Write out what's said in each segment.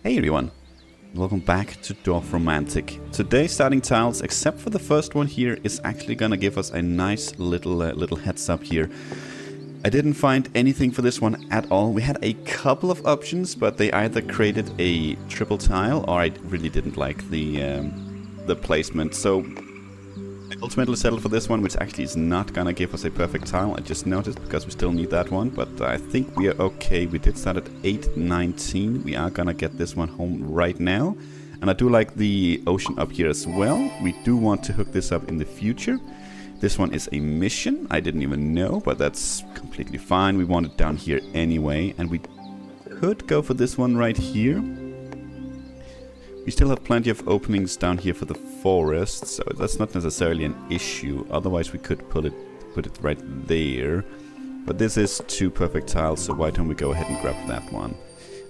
Hey everyone, welcome back to Dorfromantik. Today's starting tiles, except for the first one here, is actually gonna give us a nice little heads up here. I didn't find anything for this one at all. We had a couple of options, but they either created a triple tile or I really didn't like the placement. So I ultimately settled for this one, which actually is not gonna give us a perfect tile. I just noticed because we still need that one, but I think we are okay. We did start at 8:19. We are gonna get this one home right now. And I do like the ocean up here as well. We do want to hook this up in the future. This one is a mission. I didn't even know, but that's completely fine. We want it down here anyway, and we could go for this one right here. We still have plenty of openings down here for the forest, so that's not necessarily an issue. Otherwise, we could put it right there. But this is two perfect tiles, so why don't we go ahead and grab that one?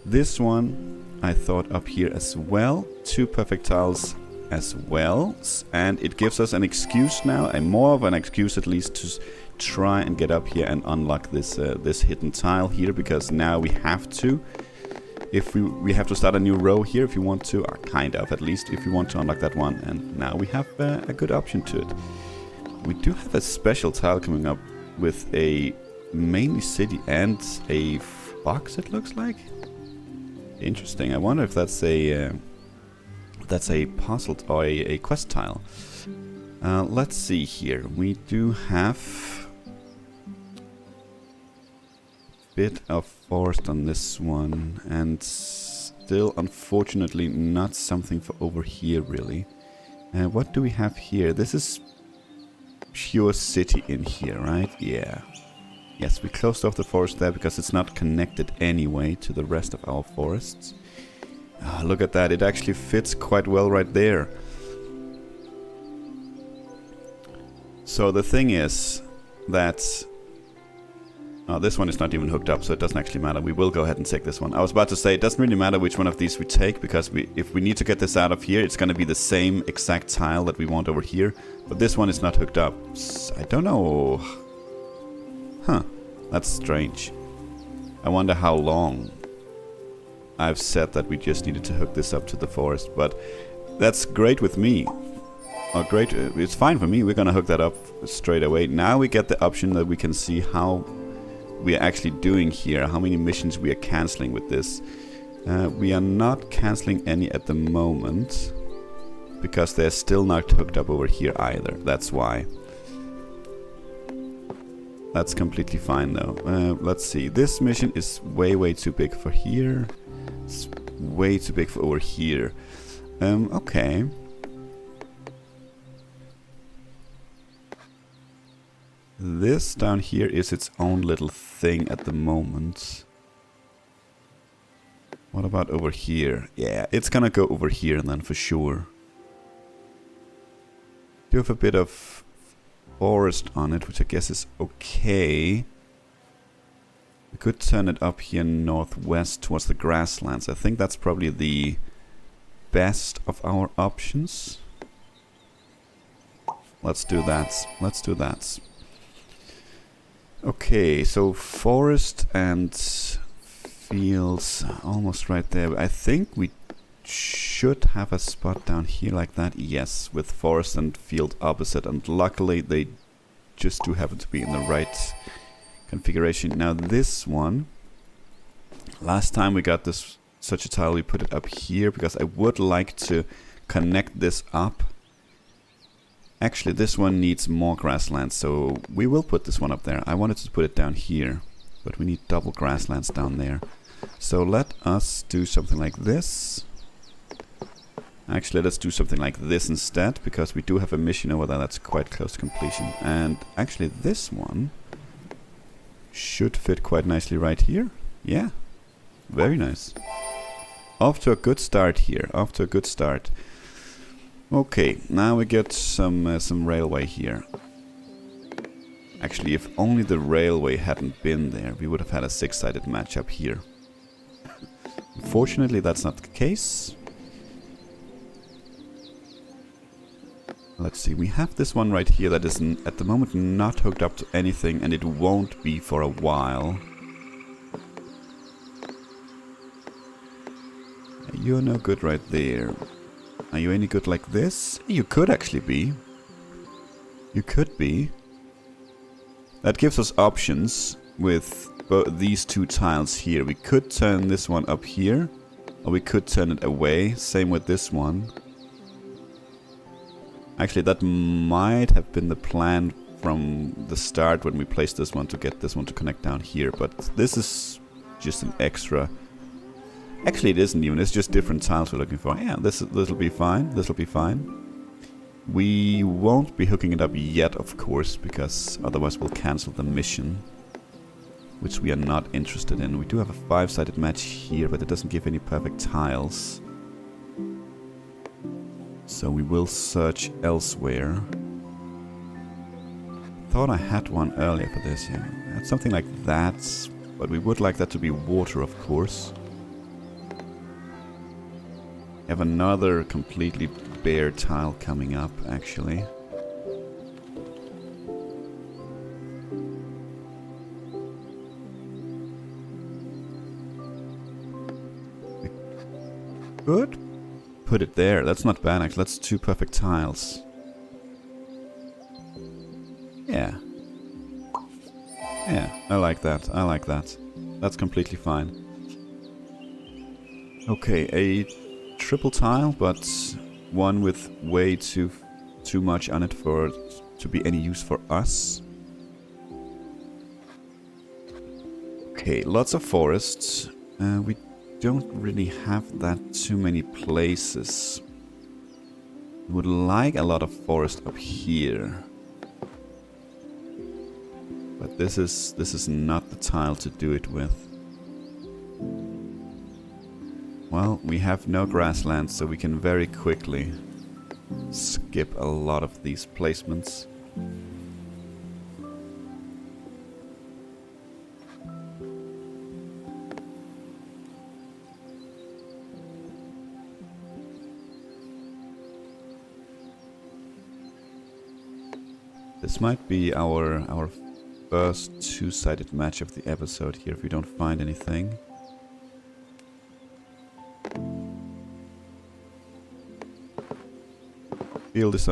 This one, I thought up here as well. Two perfect tiles as well, and it gives us an excuse now, a more of an excuse at least, to try and get up here and unlock this this hidden tile here, because now we have to. If we have to start a new row here if you want to, or kind of at least, if you want to unlock that one, and now we have a good option to it. We do have a special tile coming up with a mainly city and a box, it looks like. Interesting. I wonder if that's a puzzle or a quest tile. Let's see here. We do have bit of forest on this one, and still unfortunately not something for over here really. What do we have here? This is pure city in here, right? Yeah. Yes, we closed off the forest there because it's not connected anyway to the rest of our forests. Look at that, it actually fits quite well right there. So the thing is that this one is not even hooked up, so it doesn't actually matter. We will go ahead and take this one. I was about to say, it doesn't really matter which one of these we take, because if we need to get this out of here, it's going to be the same exact tile that we want over here. But this one is not hooked up. I don't know. Huh. That's strange. I wonder how long I've said that we just needed to hook this up to the forest. But that's great with me. Oh, great. It's fine for me. We're going to hook that up straight away. Now we get the option that we can see how we are actually doing here, how many missions we are cancelling with this. We are not cancelling any at the moment, because they're still not hooked up over here either. That's why. That's completely fine though. Let's see. This mission is way too big for here. It's way too big for over here. Okay. This down here is its own little thing at the moment. What about over here? Yeah, it's gonna go over here then for sure. Do have a bit of forest on it, which I guess is okay. We could turn it up here northwest towards the grasslands. I think that's probably the best of our options. Let's do that. Let's do that. Okay, so forest and fields almost right there. I think we should have a spot down here like that. Yes, with forest and field opposite, and luckily they just do happen to be in the right configuration. Now this one, last time we got this such a tile, we put it up here because I would like to connect this up. Actually, this one needs more grasslands, so we will put this one up there. I wanted to put it down here, but we need double grasslands down there. So let us do something like this. Actually, let's do something like this instead, because we do have a mission over there that's quite close to completion. And actually, this one should fit quite nicely right here. Yeah, very nice. Off to a good start here, off to a good start. Okay, now we get some railway here. Actually, if only the railway hadn't been there, we would have had a six-sided matchup here. Unfortunately, that's not the case. Let's see, we have this one right here that is at the moment not hooked up to anything, and it won't be for a while. You're no good right there. Are you any good like this? You could actually be. You could be. That gives us options with these two tiles here. We could turn this one up here, or we could turn it away. Same with this one. Actually, that might have been the plan from the start when we placed this one to get this one to connect down here, but this is just an extra. Actually, it isn't even. It's just different tiles we're looking for. Yeah, this'll be fine. This'll be fine. We won't be hooking it up yet, of course, because otherwise we'll cancel the mission, which we are not interested in. We do have a 5-sided match here, but it doesn't give any perfect tiles. So we will search elsewhere. Thought I had one earlier for this, yeah. Had something like that, but we would like that to be water, of course. Have another completely bare tile coming up, actually. We could put it there. That's not bad, actually. That's 2 perfect tiles. Yeah. Yeah, I like that. I like that. That's completely fine. Okay, a triple tile, but one with way too much on it for it to be any use for us. Okay, lots of forests. We don't really have that too many places. Would like a lot of forest up here. But this is not the tile to do it with. Well, we have no grasslands, so we can very quickly skip a lot of these placements. This might be our first 2-sided match of the episode here, if we don't find anything. Field is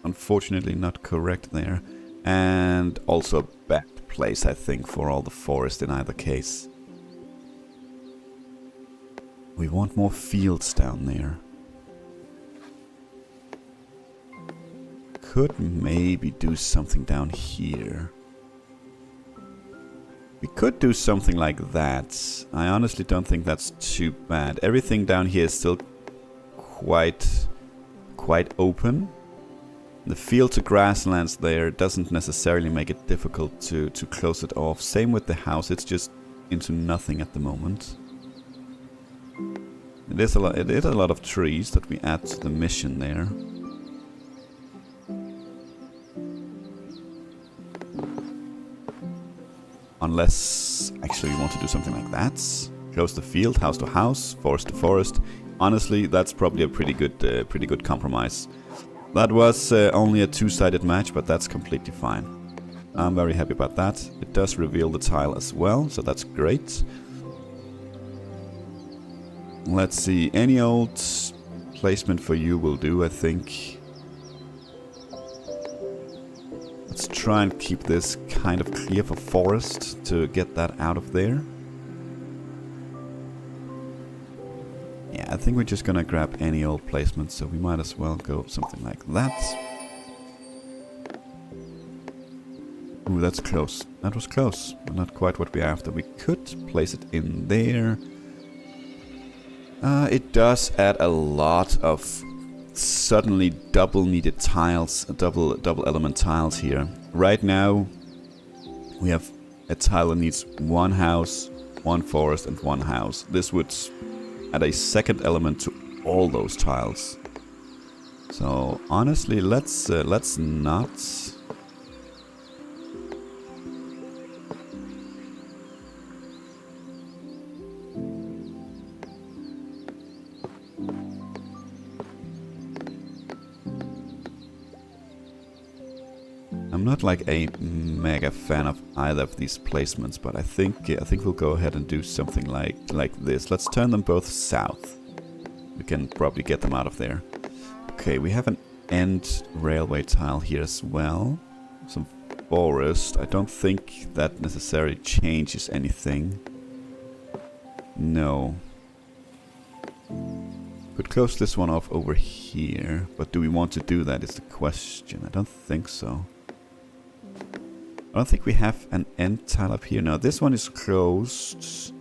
unfortunately not correct there. And also a bad place, I think, for all the forest in either case. We want more fields down there. Could maybe do something down here. We could do something like that. I honestly don't think that's too bad. Everything down here is still quite open. The field to grasslands there doesn't necessarily make it difficult to close it off. Same with the house, it's just into nothing at the moment. It is a lot of trees that we add to the mission there. Unless actually you want to do something like that. Close the field, house to house, forest to forest. Honestly, that's probably a pretty good compromise. That was only a 2-sided match, but that's completely fine. I'm very happy about that. It does reveal the tile as well, so that's great. Let's see, any old placement for you will do, I think. Let's try and keep this kind of clear for forest to get that out of there. Yeah, I think we're just gonna grab any old placement, so we might as well go something like that. Ooh, that's close. That was close, but not quite what we're after. We could place it in there. It does add a lot of suddenly double needed tiles, double element tiles here. Right now we have a tile that needs 1 house, 1 forest and 1 house. This would add a second element to all those tiles. So honestly, let's not. I'm not like a mega fan of either of these placements, but I think we'll go ahead and do something like this. Let's turn them both south. We can probably get them out of there. Okay, we have an end railway tile here as well. Some forest. I don't think that necessarily changes anything. No. Could close this one off over here, but do we want to do that is the question. I don't think so. I don't think we have an end tile up here. No, this one is closed.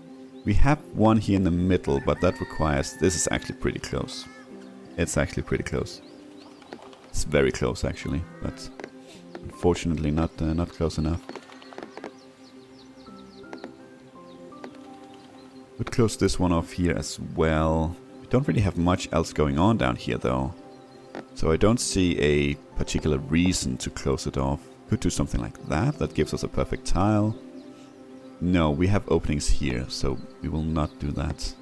We have one here in the middle, but that requires... This is actually pretty close. It's actually pretty close. It's very close actually, but unfortunately not close enough. Would close this one off here as well. We don't really have much else going on down here though, so I don't see a particular reason to close it off. Could do something like that. That gives us a perfect tile. No, we have openings here, so we will not do that.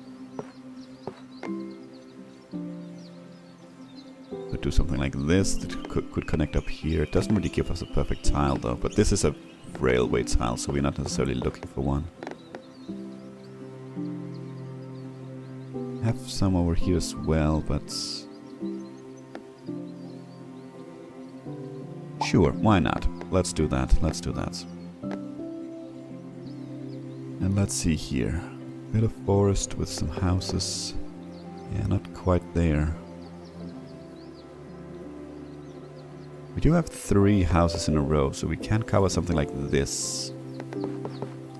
Could do something like this. That could connect up here. It doesn't really give us a perfect tile though, but this is a railway tile, so we're not necessarily looking for one. Have some over here as well, but sure, why not? Let's do that. Let's do that. And let's see here. Bit of forest with some houses. Yeah, not quite there. We do have 3 houses in a row, so we can cover something like this.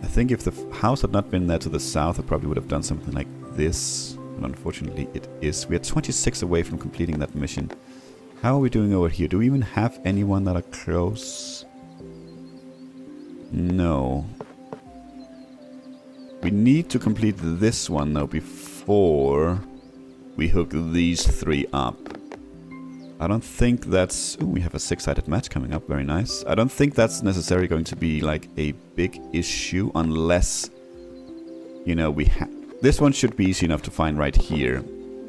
I think if the house had not been there to the south, I probably would have done something like this. But unfortunately it is. We are 26 away from completing that mission. How are we doing over here? Do we even have anyone that are close? No. We need to complete this one though before we hook these 3 up. I don't think that's... Ooh, we have a 6-sided match coming up. Very nice. I don't think that's necessarily going to be like a big issue unless, you know, we have... This one should be easy enough to find right here.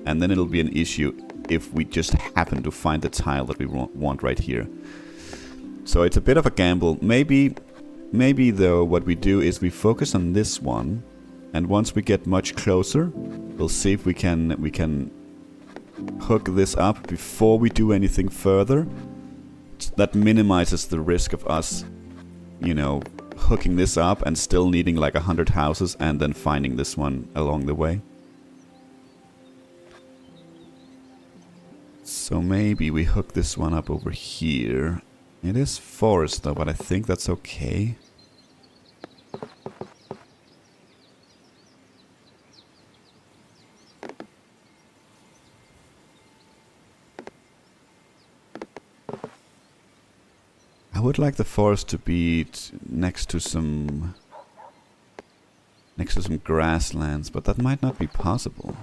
And then it'll be an issue if we just happen to find the tile that we want right here. So it's a bit of a gamble. Maybe though what we do is we focus on this one. And once we get much closer, we'll see if we can hook this up before we do anything further. That minimizes the risk of us, you know, hooking this up and still needing like 100 houses and then finding this one along the way. So maybe we hook this one up over here. It is forest though, but I think that's okay. I would like the forest to be next to some grasslands, but that might not be possible.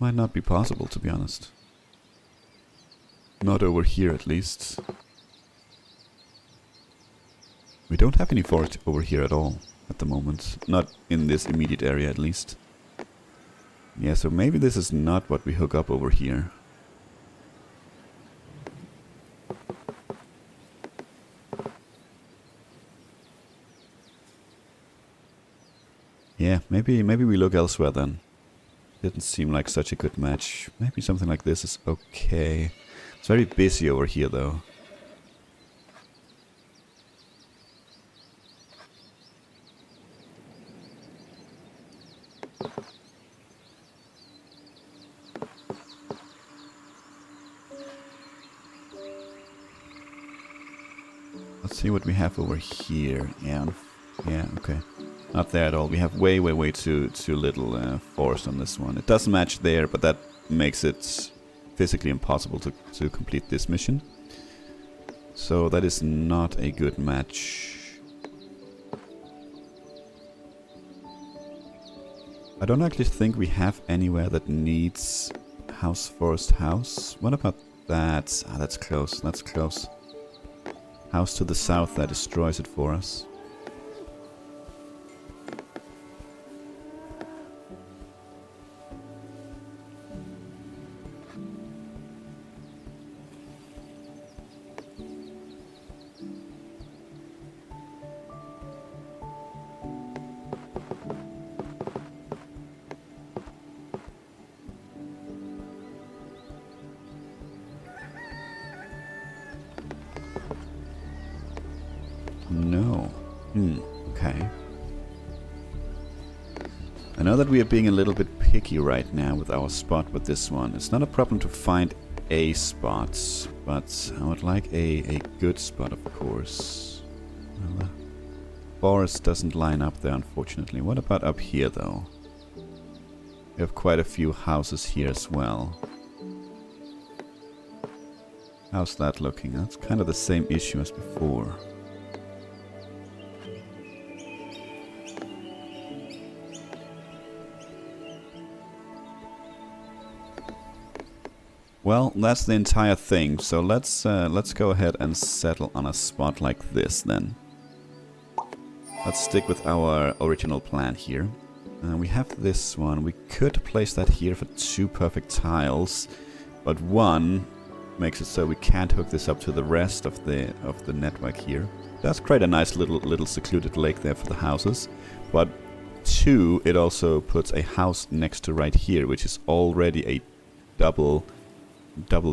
Might not be possible, to be honest. Not over here, at least. We don't have any forest over here at all, at the moment. Not in this immediate area, at least. Yeah, so maybe this is not what we hook up over here. Yeah, maybe we look elsewhere then. Didn't seem like such a good match. Maybe something like this is okay. It's very busy over here though. Let's see what we have over here. Yeah, okay. Not there at all. We have way too little force on this one. It does match there, but that makes it physically impossible to complete this mission. So that is not a good match. I don't actually think we have anywhere that needs house, forest, house. What about that? Ah, that's close. That's close. House to the south that destroys it for us. I know that we are being a little bit picky right now with our spot with this one. It's not a problem to find a spot, but I would like a good spot, of course. Well, the forest doesn't line up there, unfortunately. What about up here, though? We have quite a few houses here as well. How's that looking? That's kind of the same issue as before. Well, that's the entire thing, so let's go ahead and settle on a spot like this then. Let's stick with our original plan here. We have this one. We could place that here for 2 perfect tiles, but 1 makes it so we can't hook this up to the rest of the network here. Does create a nice little secluded lake there for the houses, but 2, it also puts a house next to right here, which is already a double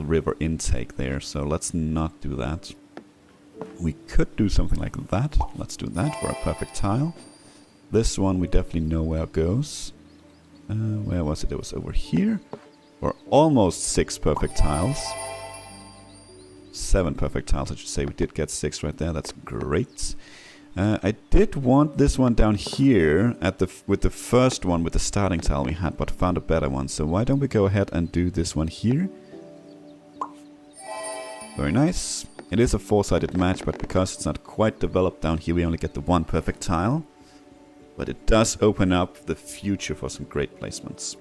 river intake there, so let's not do that. We could do something like that. Let's do that for a perfect tile. This one we definitely know where it goes. Where was it? It was over here. For almost 6 perfect tiles. 7 perfect tiles, I should say. We did get 6 right there. That's great. I did want this one down here with the first one with the starting tile we had, but found a better one. So why don't we go ahead and do this one here? Very nice. It is a 4-sided match, but because it's not quite developed down here, we only get the 1 perfect tile. But it does open up the future for some great placements.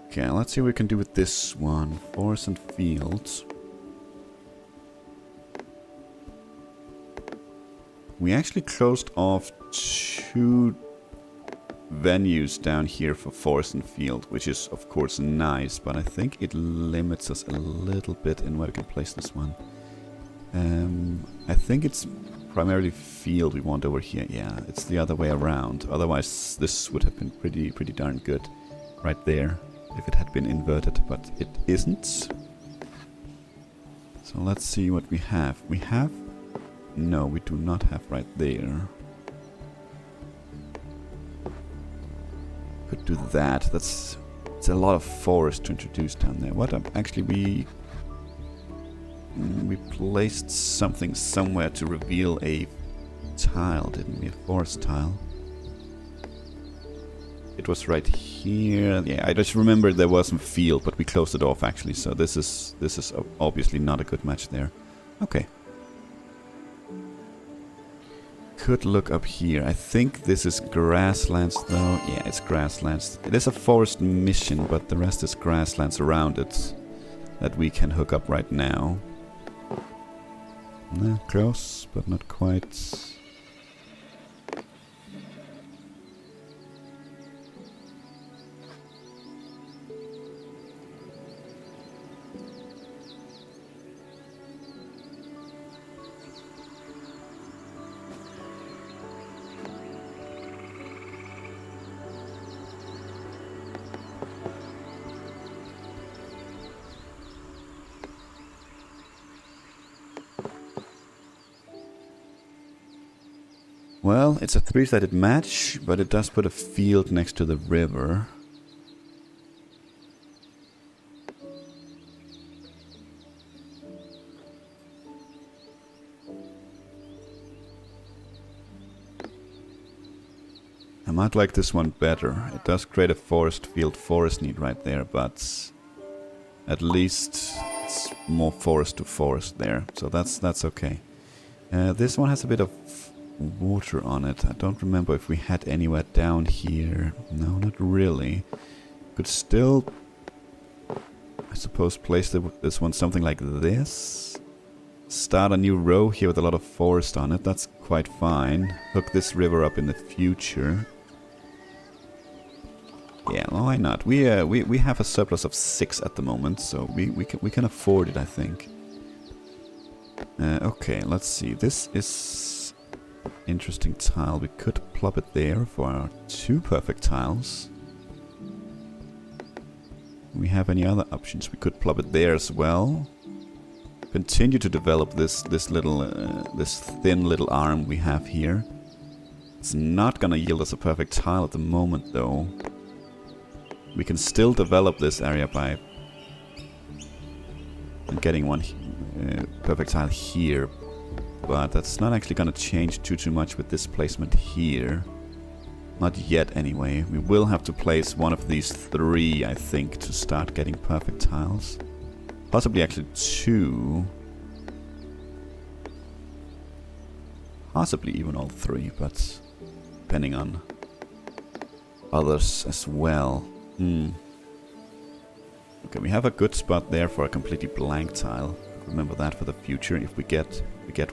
Okay, let's see what we can do with this one. Forest and fields. We actually closed off 2 venues down here for forest and field, which is of course nice, but I think it limits us a little bit in where we can place this one. I think it's primarily field we want over here. Yeah, it's the other way around. Otherwise this would have been pretty darn good right there if it had been inverted, but it isn't. So let's see what we have. We have... No, we do not have right there. Could do that. It's a lot of forest to introduce down there. What actually we placed something somewhere to reveal a tile, didn't we? A forest tile. It was right here. Yeah, I just remembered there was some field, but we closed it off actually. So this is obviously not a good match there. Okay. Could look up here. I think this is grasslands though. Yeah, it's grasslands. It is a forest mission, but the rest is grasslands around it that we can hook up right now. Close, but not quite. Well, it's a 3-sided match, but it does put a field next to the river. I might like this one better. It does create a forest field forest need right there, but at least it's more forest to forest there, so that's okay. This one has a bit of water on it. I don't remember if we had anywhere down here. No, not really. Could still, I suppose, place this one something like this. Start a new row here with a lot of forest on it. That's quite fine. Hook this river up in the future. Yeah, why not? We have a surplus of 6 at the moment, so we can afford it, I think. Okay, let's see. This is interesting tile. We could plop it there for our 2 perfect tiles. We have any other options? We could plop it there as well. Continue to develop this thin little arm we have here. It's not gonna yield us a perfect tile at the moment, though. We can still develop this area by getting one perfect tile here, but that's not actually gonna change too much with this placement here. Not yet, anyway. We will have to place one of these 3, I think, to start getting perfect tiles. Possibly actually 2. Possibly even all 3, but depending on others as well. Okay, we have a good spot there for a completely blank tile. Remember that for the future if we get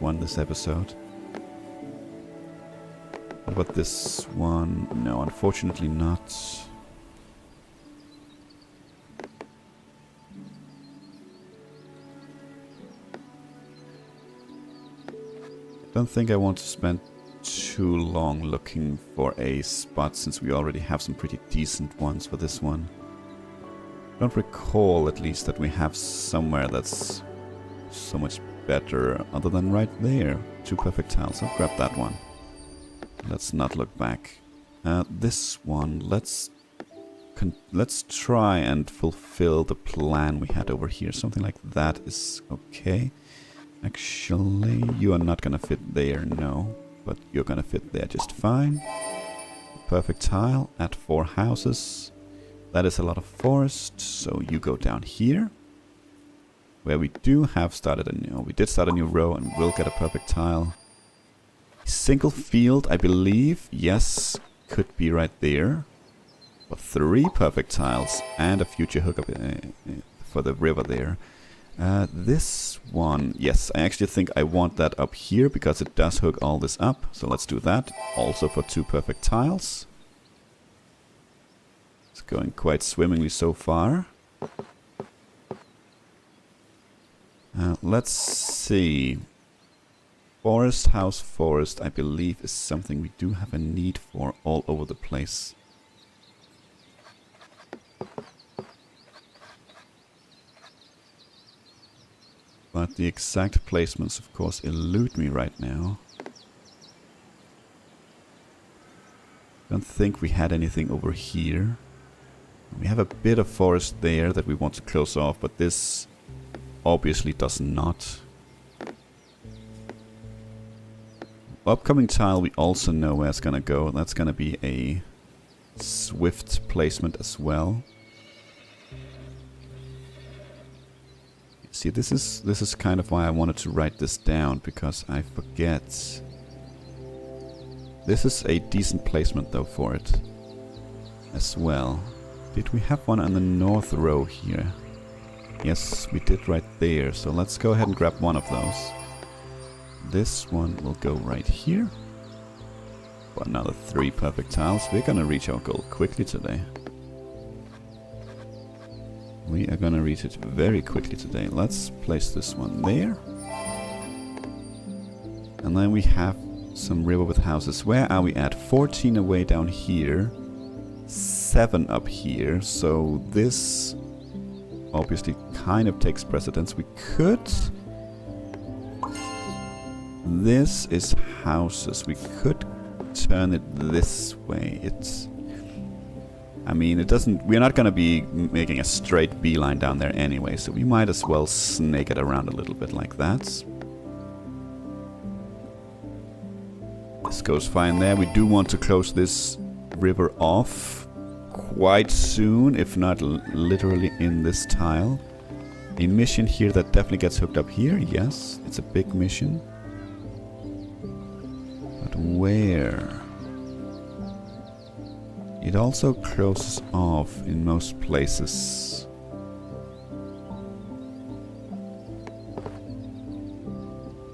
one this episode. What about this one? No, unfortunately not. I don't think I want to spend too long looking for a spot since we already have some pretty decent ones for this one. I don't recall at least that we have somewhere that's so much better other than right there. 2 perfect tiles. I'll grab that one. Let's not look back. This one, let's try and fulfill the plan we had over here. Something like that is okay. Actually, you are not gonna fit there, no. But you're gonna fit there just fine. Perfect tile at 4 houses. That is a lot of forest, so you go down here. Where we do have started we did start a new row and we'll get a perfect tile. Single field, I believe, yes, could be right there. For 3 perfect tiles and a future hookup for the river there. This one, yes, I actually think I want that up here because it does hook all this up. So let's do that. Also for 2 perfect tiles. It's going quite swimmingly so far. Let's see. Forest, house, forest, I believe is something we do have a need for all over the place. But the exact placements, of course, elude me right now. Don't think we had anything over here. We have a bit of forest there that we want to close off, but this obviously does not. Upcoming tile we also know where it's gonna go. That's gonna be a swift placement as well. See, this is kind of why I wanted to write this down, because I forget. This is a decent placement though for it as well. Did we have one on the north row here? Yes, we did right there. So let's go ahead and grab one of those. This one will go right here. For another 3 perfect tiles. We're gonna reach our goal quickly today. We are gonna reach it very quickly today. Let's place this one there. And then we have some river with houses. Where are we at? 14 away down here. 7 up here. So this obviously kind of takes precedence. We could... This is houses. We could turn it this way. It's... I mean, it doesn't... We're not going to be making a straight beeline down there anyway, so we might as well snake it around a little bit like that. This goes fine there. We do want to close this river off quite soon, if not literally in this tile. A mission here that definitely gets hooked up here. Yes, it's a big mission. But where? It also closes off in most places.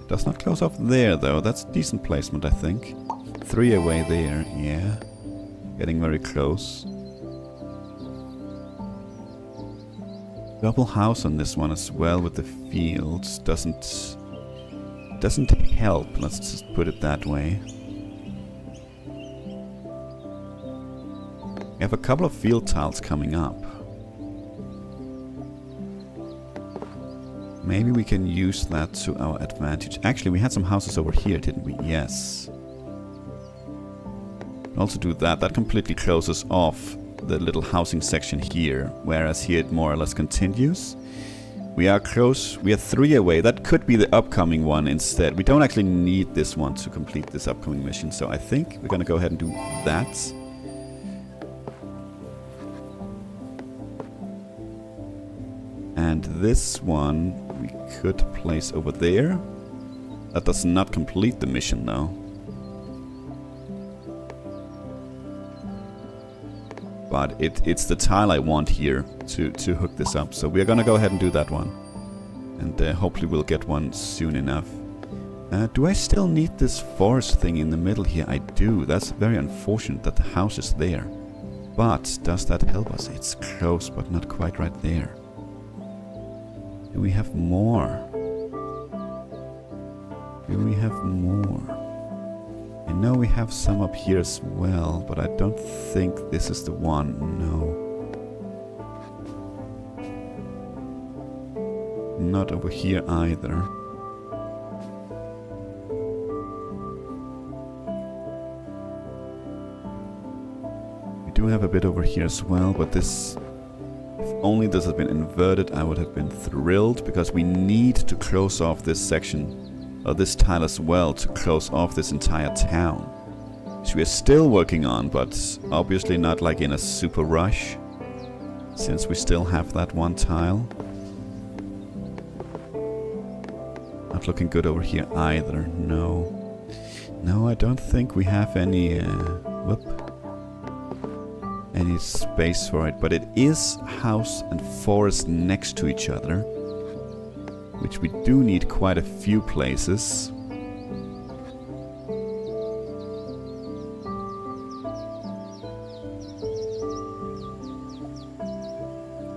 It does not close off there though. That's a decent placement, I think. 3 away there, yeah. Getting very close. Double house on this one as well with the fields doesn't help, let's just put it that way. We have a couple of field tiles coming up. Maybe we can use that to our advantage. Actually, we had some houses over here, didn't we? Yes. Also do that. That completely closes off the little housing section here, whereas here it more or less continues. We are close. We are 3 away. That could be the upcoming one instead. We don't actually need this one to complete this upcoming mission, so I think we're gonna go ahead and do that. And this one we could place over there. That does not complete the mission though. But it's the tile I want here to hook this up. So we're gonna go ahead and do that one. And hopefully we'll get one soon enough. Do I still need this forest thing in the middle here? I do. That's very unfortunate that the house is there. But does that help us? It's close, but not quite right there. Do we have more? Do we have more? I know we have some up here as well, but I don't think this is the one. No. Not over here either. We do have a bit over here as well, but this... If only this had been inverted, I would have been thrilled, because we need to close off this section, or this tile as well, to close off this entire town. Which we are still working on, but obviously not like in a super rush, since we still have that one tile. Not looking good over here either, no. No, I don't think we have any, any space for it, but it is house and forest next to each other, which we do need quite a few places.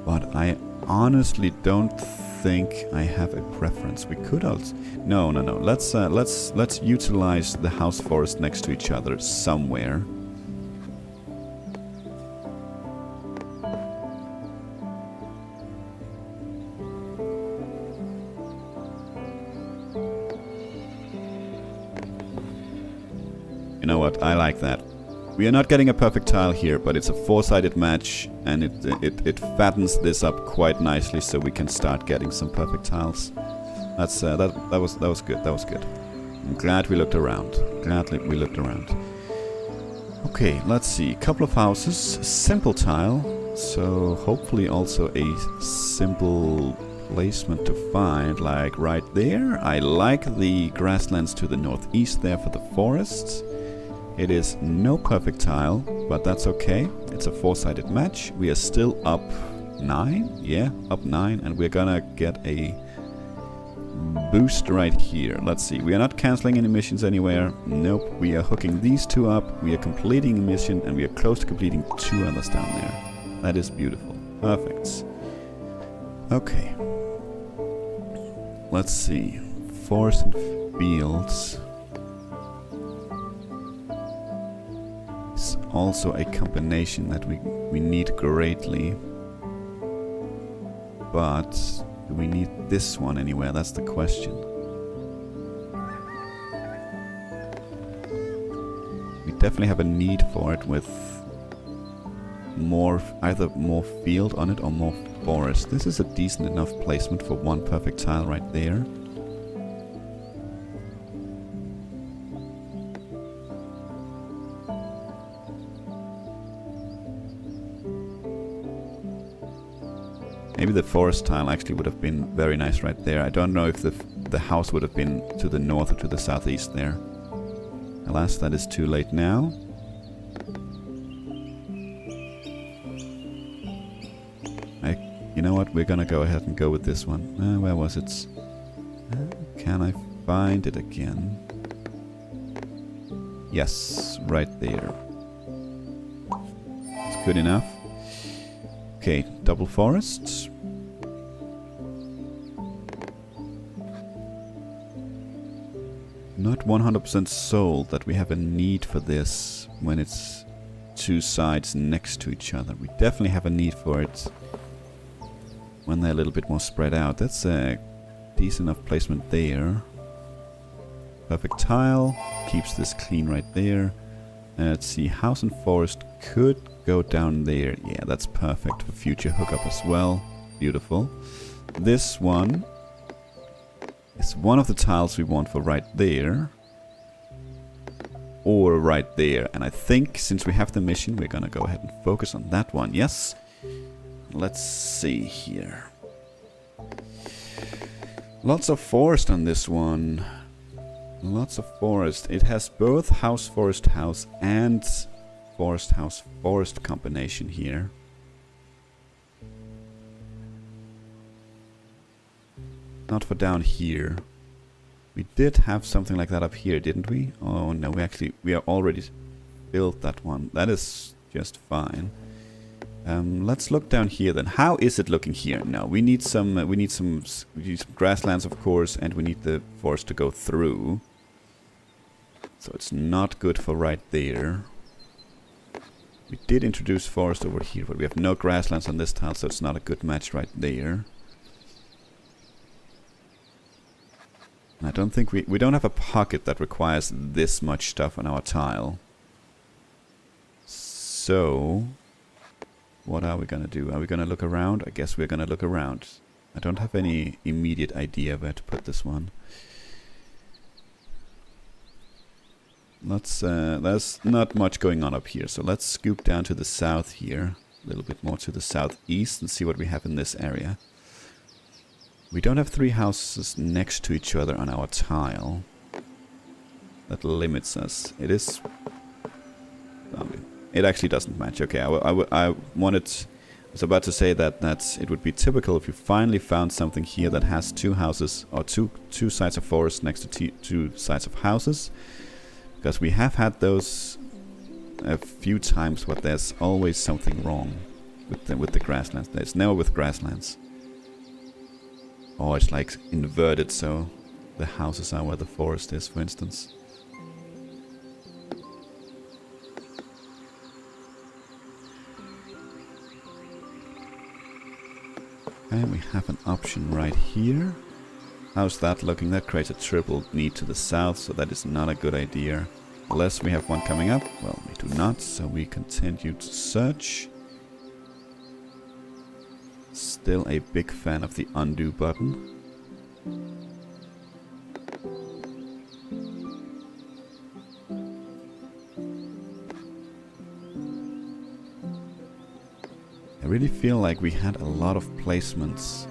But I honestly don't think I have a preference. We could also... No. Let's utilize the house forest next to each other somewhere. You know what? I like that. We are not getting a perfect tile here, but it's a 4-sided match, and it fattens this up quite nicely, so we can start getting some perfect tiles. That's that was good. That was good. I'm glad we looked around. Okay, let's see. A couple of houses, simple tile, so hopefully also a simple placement to find, like right there. I like the grasslands to the northeast there for the forests. It is no perfect tile, but that's okay. It's a 4-sided match. We are still up 9. Yeah, up 9, and we're gonna get a boost right here. Let's see. We are not canceling any missions anywhere. Nope. We are hooking these 2 up. We are completing a mission, and we are close to completing 2 others down there. That is beautiful. Perfect. Okay. Let's see. Forest and fields. It's also a combination that we need greatly. But do we need this one anywhere? That's the question. We definitely have a need for it with more, either more field on it or more forest. This is a decent enough placement for one perfect tile right there. Maybe the forest tile actually would have been very nice right there. I don't know if the house would have been to the north or to the southeast there. Alas, that is too late now. You know what? We're gonna go ahead and go with this one. Where was it? Can I find it again? Yes, right there. It's good enough. Okay, double forests. Not 100% sold that we have a need for this when it's 2 sides next to each other. We definitely have a need for it when they're a little bit more spread out. That's a decent enough placement there. Perfect tile. Keeps this clean right there. Let's see, house and forest could go down there. Yeah, that's perfect for future hookup as well. Beautiful. This one is one of the tiles we want for right there. Or right there. And I think since we have the mission, we're gonna go ahead and focus on that one. Yes. Let's see here. Lots of forest on this one. Lots of forest. It has both house, forest, house and forest, house, forest combination here. Not for down here. We did have something like that up here, didn't we? Oh no, we are already built that one. That is just fine. Let's look down here then. How is it looking here? No, we need some grasslands, of course, and we need the forest to go through. So it's not good for right there. We did introduce forest over here, but we have no grasslands on this tile, so it's not a good match right there. I don't think we don't have a pocket that requires this much stuff on our tile. So what are we gonna do? Are we gonna look around? I guess we're gonna look around. I don't have any immediate idea where to put this one. There's not much going on up here, so let's scoop down to the south here, a little bit more to the southeast, and see what we have in this area. We don't have 3 houses next to each other on our tile. That limits us. It is... It actually doesn't match. Okay, I was about to say that it would be typical if you finally found something here that has 2 houses, or two sides of forest next to 2 sides of houses. Because we have had those a few times, but there's always something wrong with the grasslands. There's never with grasslands. Or it's like inverted, so the houses are where the forest is, for instance. And we have an option right here. How's that looking? That creates a triple need to the south, so that is not a good idea. Unless we have one coming up. Well, we do not, so we continue to search. Still a big fan of the undo button. I really feel like we had a lot of placements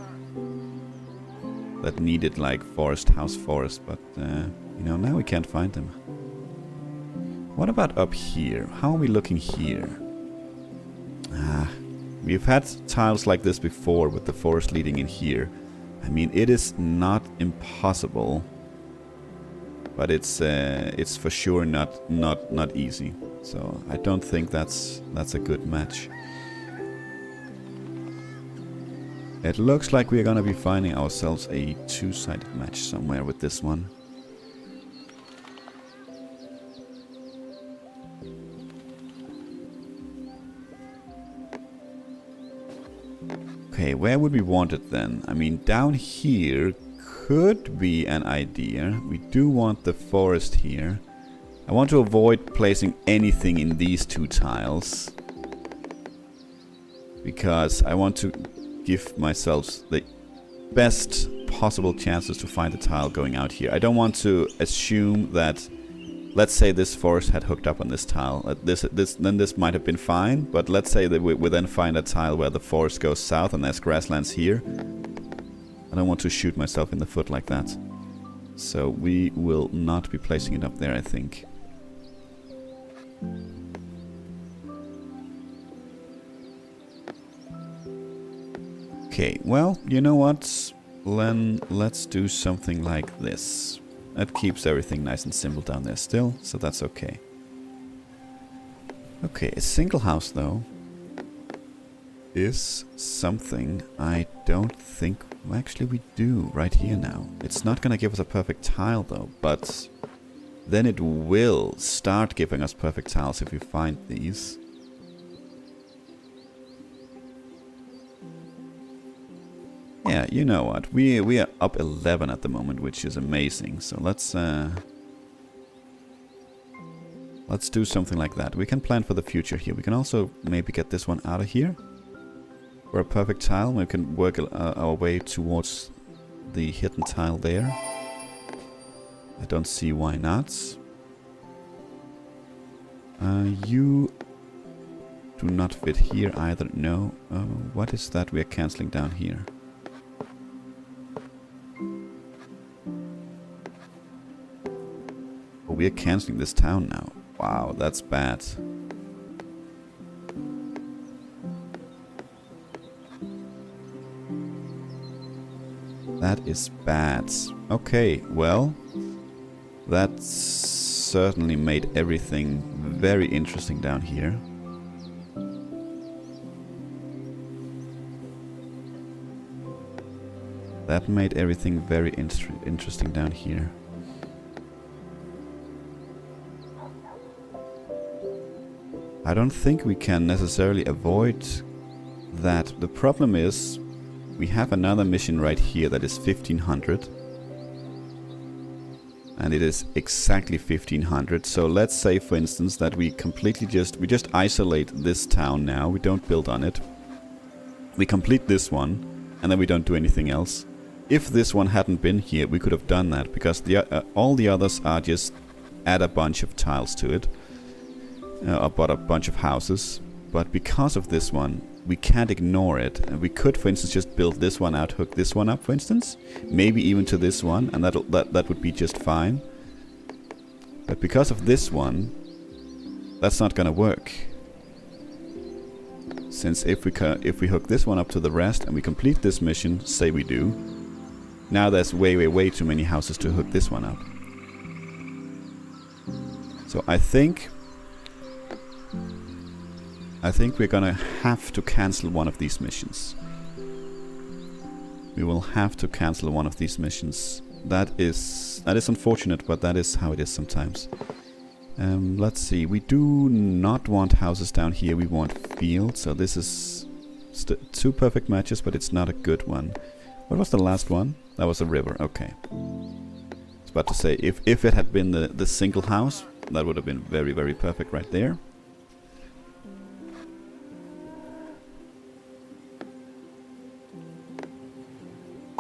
that needed like forest, house, forest, but you know, now we can't find them. What about up here? How are we looking here? We've had tiles like this before with the forest leading in here. I mean, it is not impossible, but it's for sure not easy. So I don't think that's a good match. It looks like we're gonna be finding ourselves a 2-sided match somewhere with this one. Okay, where would we want it then? I mean, down here could be an idea. We do want the forest here. I want to avoid placing anything in these 2 tiles, because I want to give myself the best possible chances to find a tile going out here. I don't want to assume that, let's say this forest had hooked up on this tile. Then this might have been fine, but let's say that we then find a tile where the forest goes south and there's grasslands here. I don't want to shoot myself in the foot like that. So we will not be placing it up there, I think. Okay, well, you know what? Then let's do something like this. That keeps everything nice and simple down there still, so that's okay. Okay, a single house though is something I don't think... Actually we do right here now. It's not gonna give us a perfect tile though, but then it will start giving us perfect tiles if we find these. Yeah, you know what, we are up 11 at the moment, which is amazing. So let's Let's do something like that. We can plan for the future here. We can also maybe get this one out of here. For a perfect tile, we can work our way towards the hidden tile there. I don't see why not. You do not fit here either. No. What is that we are cancelling down here? Oh, we are cancelling this town now. Wow, that's bad. That is bad. Okay, well, that certainly made everything very interesting down here. That made everything very interesting down here. I don't think we can necessarily avoid that. The problem is we have another mission right here that is 1500. And it is exactly 1500. So let's say, for instance, that we completely just isolate this town now. We don't build on it. We complete this one, and then we don't do anything else. If this one hadn't been here, we could have done that, because all the others are just add a bunch of tiles to it. Or bought a bunch of houses. But because of this one, we can't ignore it. And we could, for instance, just build this one out, hook this one up, for instance. Maybe even to this one, and that would be just fine. But because of this one, that's not gonna work. Since if we hook this one up to the rest and we complete this mission, say we do, now there's way too many houses to hook this one up. So I think we're gonna have to cancel one of these missions. We will have to cancel one of these missions. That is unfortunate, but that is how it is sometimes. Let's see. We do not want houses down here. We want fields. So this is two perfect matches, but it's not a good one. What was the last one? That was a river. Okay. I was about to say, if it had been the single house, that would have been very perfect right there.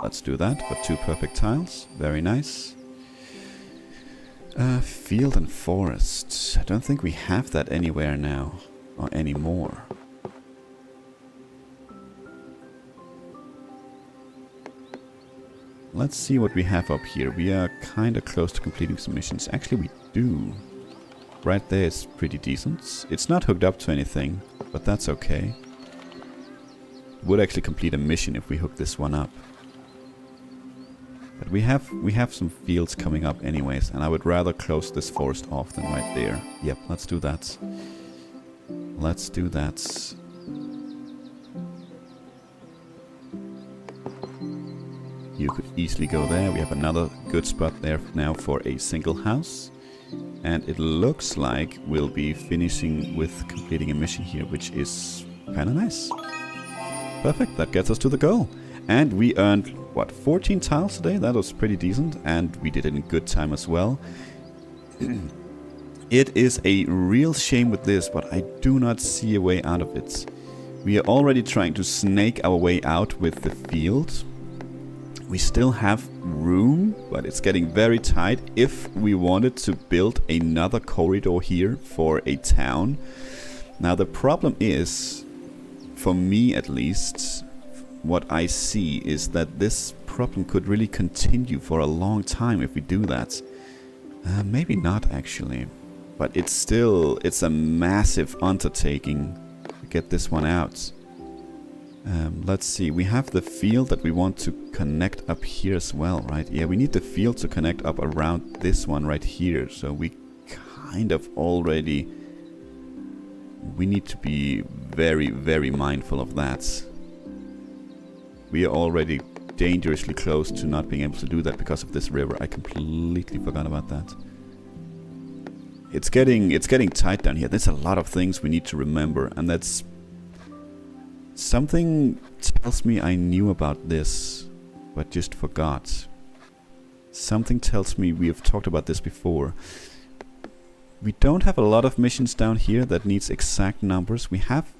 Let's do that for two perfect tiles. Very nice. Field and forest. I don't think we have that anywhere now. Or anymore. Let's see what we have up here. We are kind of close to completing some missions. Actually, we do. Right there is pretty decent. It's not hooked up to anything, but that's okay. Would actually complete a mission if we hook this one up. But we have some fields coming up anyways, and I would rather close this forest off than right there. Yep, let's do that. Let's do that. You could easily go there. We have another good spot there now for a single house. And it looks like we'll be finishing with completing a mission here, which is kind of nice. Perfect, that gets us to the goal. And we earned, what, 14 tiles today? That was pretty decent, and we did it in good time as well. It is a real shame with this, but I do not see a way out of it. We are already trying to snake our way out with the field. We still have room, but it's getting very tight. If we wanted to build another corridor here for a town. Now the problem is, for me at least, what I see is that this problem could really continue for a long time if we do that. Maybe not actually, but it's a massive undertaking to get this one out. Let's see, we have the field that we want to connect up here as well, right? Yeah, we need the field to connect up around this one right here, so we kind of already... We need to be very mindful of that. We are already dangerously close to not being able to do that because of this river. I completely forgot about that. It's getting tight down here. There's a lot of things we need to remember, and that's... Something tells me I knew about this, but just forgot. Something tells me we have talked about this before. we don't have a lot of missions down here that needs exact numbers. We have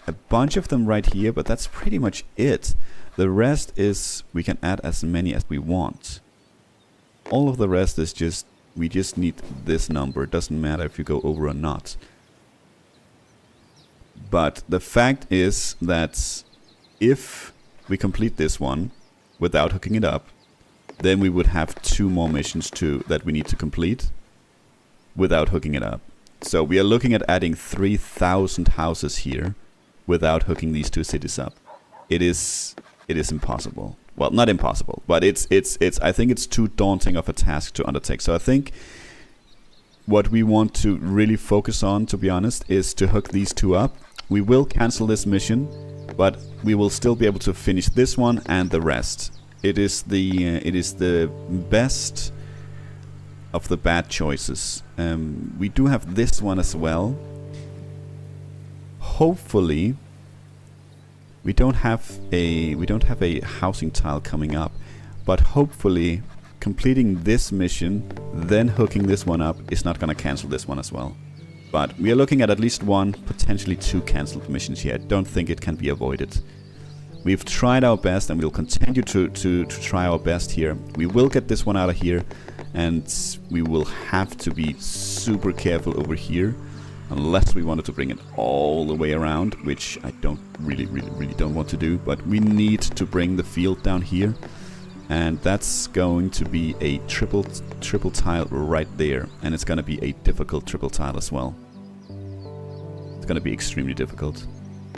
a bunch of them right here, but that's pretty much it. The rest is we can add as many as we want. All of the rest is just, we just need this number. It doesn't matter if you go over or not. But the fact is that if we complete this one without hooking it up, then we would have 2 more missions that we need to complete without hooking it up. So we are looking at adding 3,000 houses here without hooking these 2 cities up. It is impossible. Well, not impossible, but it's I think it's too daunting of a task to undertake. So I think what we want to really focus on, to be honest, is to hook these 2 up. We will cancel this mission, but we will still be able to finish this one and the rest. It is the best of the bad choices. We do have this one as well. Hopefully, we don't have a housing tile coming up, but hopefully, completing this mission, then hooking this one up is not going to cancel this one as well. But we are looking at least 1, potentially 2 cancelled missions here. I don't think it can be avoided. We've tried our best and we'll continue to try our best here. We will get this one out of here, and we will have to be super careful over here unless we wanted to bring it all the way around, which I don't really don't want to do. But we need to bring the field down here, and that's going to be a triple tile right there, and it's going to be a difficult triple tile as well. It's going to be extremely difficult,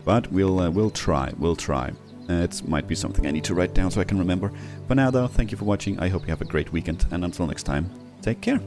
but we'll try. It might be something I need to write down so I can remember. For now though, thank you for watching. I hope you have a great weekend, and until next time, take care.